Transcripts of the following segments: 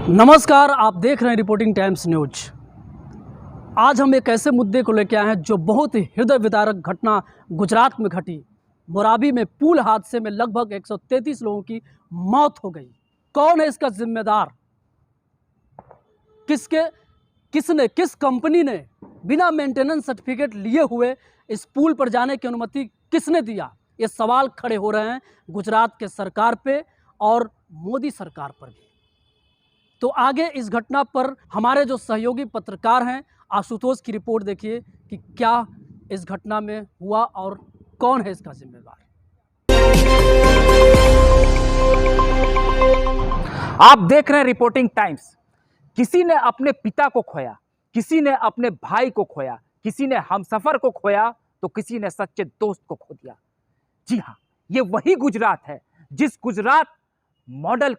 नमस्कार, आप देख रहे हैं रिपोर्टिंग टाइम्स न्यूज। आज हम एक ऐसे मुद्दे को लेकर आए हैं जो बहुत ही हृदय विदारक घटना गुजरात में घटी। मोराबी में पुल हादसे में लगभग 133 लोगों की मौत हो गई। कौन है इसका जिम्मेदार? किस कंपनी ने बिना मेंटेनेंस सर्टिफिकेट लिए हुए इस पुल पर जाने की अनुमति किसने दिया? ये सवाल खड़े हो रहे हैं गुजरात के सरकार पे और मोदी सरकार पर भी। तो आगे इस घटना पर हमारे जो सहयोगी पत्रकार हैं आशुतोष की रिपोर्ट देखिए कि क्या इस घटना में हुआ और कौन है इसका जिम्मेदार। आप देख रहे हैं रिपोर्टिंग टाइम्स। किसी ने अपने पिता को खोया, किसी ने अपने भाई को खोया, किसी ने हमसफर को खोया, तो किसी ने सच्चे दोस्त को खो दिया। जी हाँ, ये वही गुजरात है जिस गुजरात मॉडल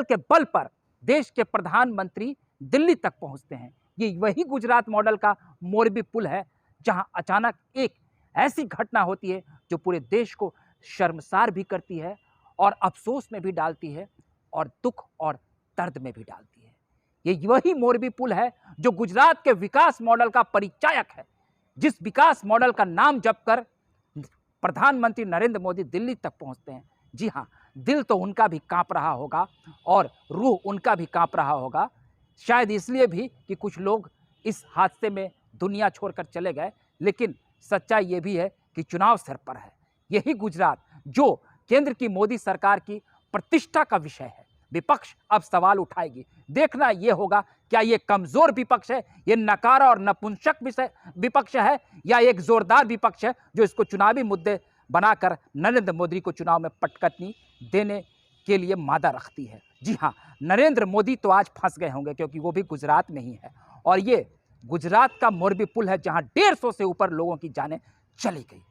के बल पर देश के प्रधानमंत्री दिल्ली तक पहुंचते हैं। ये वही गुजरात मॉडल का मोरबी पुल है जहां अचानक एक ऐसी घटना होती है जो पूरे देश को शर्मसार भी करती है और अफसोस में भी डालती है और दुख और दर्द में भी डालती है। ये वही मोरबी पुल है जो गुजरात के विकास मॉडल का परिचायक है, जिस विकास मॉडल का नाम जप कर प्रधानमंत्री नरेंद्र मोदी दिल्ली तक पहुंचते हैं। जी हाँ, दिल तो उनका भी कांप रहा होगा और रूह उनका भी कांप रहा होगा, शायद इसलिए भी कि कुछ लोग इस हादसे में दुनिया छोड़कर चले गए। लेकिन सच्चाई ये भी है कि चुनाव सिर पर है। यही गुजरात जो केंद्र की मोदी सरकार की प्रतिष्ठा का विषय है। विपक्ष अब सवाल उठाएगी। देखना यह होगा, क्या ये कमजोर विपक्ष है, ये नकारा और नपुंसक विपक्ष है, या एक जोरदार विपक्ष है जो इसको चुनावी मुद्दे बनाकर नरेंद्र मोदी को चुनाव में पटकनी देने के लिए मादा रखती है। जी हाँ, नरेंद्र मोदी तो आज फंस गए होंगे क्योंकि वो भी गुजरात में ही है और ये गुजरात का मोरबी पुल है जहां 150 से ऊपर लोगों की जानें चली गई।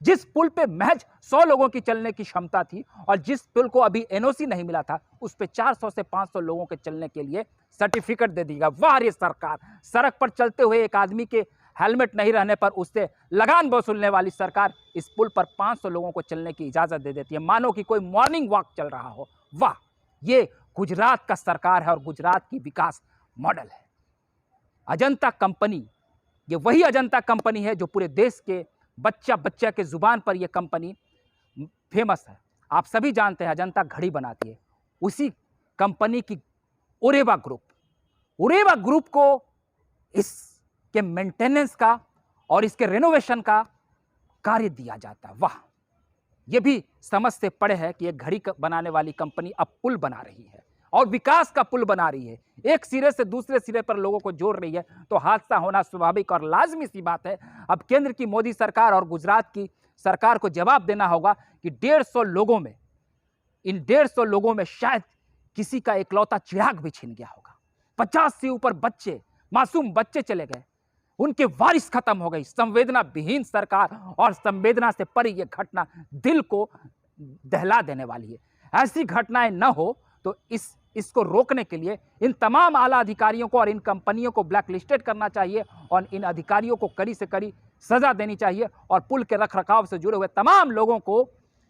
जिस पुल पे महज 100 लोगों की चलने की क्षमता थी और जिस पुल को अभी एनओसी नहीं मिला था, उस पे 400 से 500 लोगों के चलने के लिए सर्टिफिकेट दे दी गई। वाह रे सरकार! सड़क पर चलते हुए एक आदमी के हेलमेट नहीं रहने पर उससे लगान वसूलने वाली सरकार इस पुल पर 500 लोगों को चलने की इजाजत दे देती है, मानो कि कोई मॉर्निंग वॉक चल रहा हो। वाह, ये गुजरात का सरकार है और गुजरात की विकास मॉडल है। अजंता कंपनी, ये वही अजंता कंपनी है जो पूरे देश के बच्चा के जुबान पर यह कंपनी फेमस है। आप सभी जानते हैं अजंता घड़ी बनाती है। उसी कंपनी की उरेवा ग्रुप को इसके मेंटेनेंस का और इसके रेनोवेशन का कार्य दिया जाता है। वाह, ये भी समझ से परे है कि एक घड़ी बनाने वाली कंपनी अब पुल बना रही है और विकास का पुल बना रही है, एक सिरे से दूसरे सिरे पर लोगों को जोड़ रही है, तो हादसा होना स्वाभाविक और लाजमी सी बात है। अब केंद्र की मोदी सरकार और गुजरात की सरकार को जवाब देना होगा कि 150 लोगों में, इन 150 लोगों में शायद किसी का इकलौता चिराग भी छिन गया होगा। 50 से ऊपर बच्चे, मासूम बच्चे चले गए, उनके वारिस खत्म हो गई। संवेदना विहीन सरकार और संवेदना से परे यह घटना दिल को दहला देने वाली है। ऐसी घटनाएं न हो तो इसको रोकने के लिए इन तमाम आला अधिकारियों को और इन कंपनियों को ब्लैक लिस्टेड करना चाहिए और इन अधिकारियों को कड़ी से कड़ी सजा देनी चाहिए और पुल के रखरखाव से जुड़े हुए तमाम लोगों को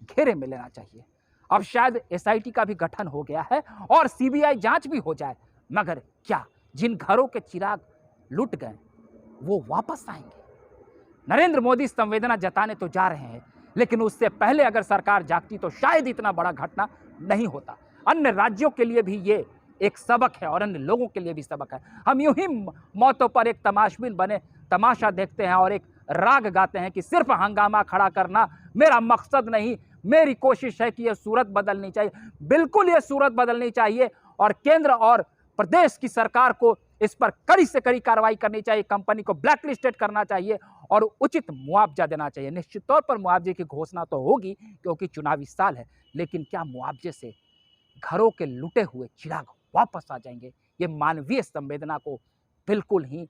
घेरे में लेना चाहिए। अब शायद एसआईटी का भी गठन हो गया है और सीबीआई जांच भी हो जाए, मगर क्या जिन घरों के चिराग लुट गए वो वापस आएंगे? नरेंद्र मोदी संवेदना जताने तो जा रहे हैं, लेकिन उससे पहले अगर सरकार जागती तो शायद इतना बड़ा घटना नहीं होता। अन्य राज्यों के लिए भी ये एक सबक है और अन्य लोगों के लिए भी सबक है। हम यूं ही मौतों पर एक तमाशबीन बने तमाशा देखते हैं और एक राग गाते हैं कि सिर्फ हंगामा खड़ा करना मेरा मकसद नहीं, मेरी कोशिश है कि यह सूरत बदलनी चाहिए। बिल्कुल ये सूरत बदलनी चाहिए और केंद्र और प्रदेश की सरकार को इस पर कड़ी से कड़ी कार्रवाई करनी चाहिए, कंपनी को ब्लैक लिस्टेड करना चाहिए और उचित मुआवजा देना चाहिए। निश्चित तौर पर मुआवजे की घोषणा तो होगी क्योंकि चुनावी साल है, लेकिन क्या मुआवजे से घरों के लुटे हुए चिराग वापस आ जाएंगे? ये मानवीय संवेदना को बिल्कुल ही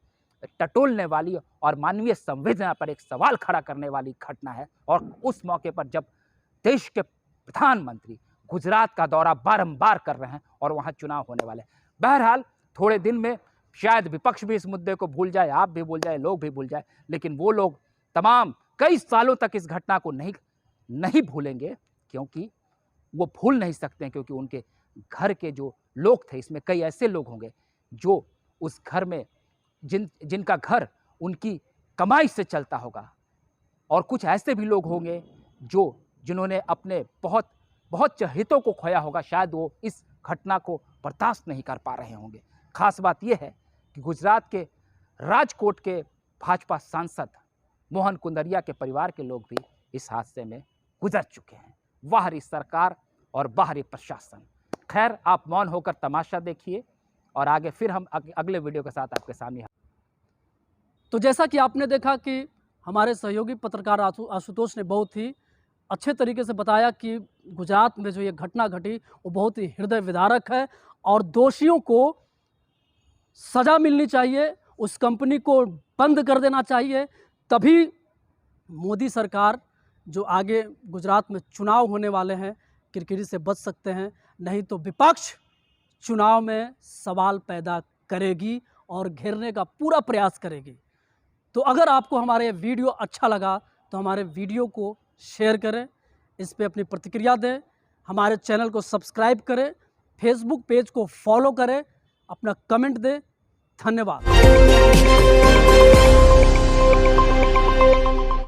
टटोलने वाली और मानवीय संवेदना पर एक सवाल खड़ा करने वाली घटना है। और उस मौके पर जब देश के प्रधानमंत्री गुजरात का दौरा बारंबार कर रहे हैं और वहां चुनाव होने वाले हैं। बहरहाल थोड़े दिन में शायद विपक्ष भी इस मुद्दे को भूल जाए, आप भी भूल जाए, लोग भी भूल जाए, लेकिन वो लोग तमाम कई सालों तक इस घटना को नहीं भूलेंगे, क्योंकि वो भूल नहीं सकते हैं, क्योंकि उनके घर के जो लोग थे, इसमें कई ऐसे लोग होंगे जो उस घर में जिनका घर उनकी कमाई से चलता होगा, और कुछ ऐसे भी लोग होंगे जिन्होंने अपने बहुत बहुत चहेतों को खोया होगा। शायद वो इस घटना को बर्दाश्त नहीं कर पा रहे होंगे। खास बात यह है कि गुजरात के राजकोट के भाजपा सांसद मोहन कुंदरिया के परिवार के लोग भी इस हादसे में गुजर चुके हैं। बाहरी सरकार और बाहरी प्रशासन। खैर, आप मौन होकर तमाशा देखिए और आगे फिर हम अगले वीडियो के साथ आपके सामने। तो जैसा कि आपने देखा कि हमारे सहयोगी पत्रकार आशुतोष ने बहुत ही अच्छे तरीके से बताया कि गुजरात में जो ये घटना घटी वो बहुत ही हृदय विदारक है और दोषियों को सज़ा मिलनी चाहिए, उस कंपनी को बंद कर देना चाहिए। तभी मोदी सरकार जो आगे गुजरात में चुनाव होने वाले हैं किरकिरी से बच सकते हैं, नहीं तो विपक्ष चुनाव में सवाल पैदा करेगी और घेरने का पूरा प्रयास करेगी। तो अगर आपको हमारे वीडियो अच्छा लगा तो हमारे वीडियो को शेयर करें, इस पे अपनी प्रतिक्रिया दें, हमारे चैनल को सब्सक्राइब करें, फेसबुक पेज को फॉलो करें, अपना कमेंट दें। धन्यवाद।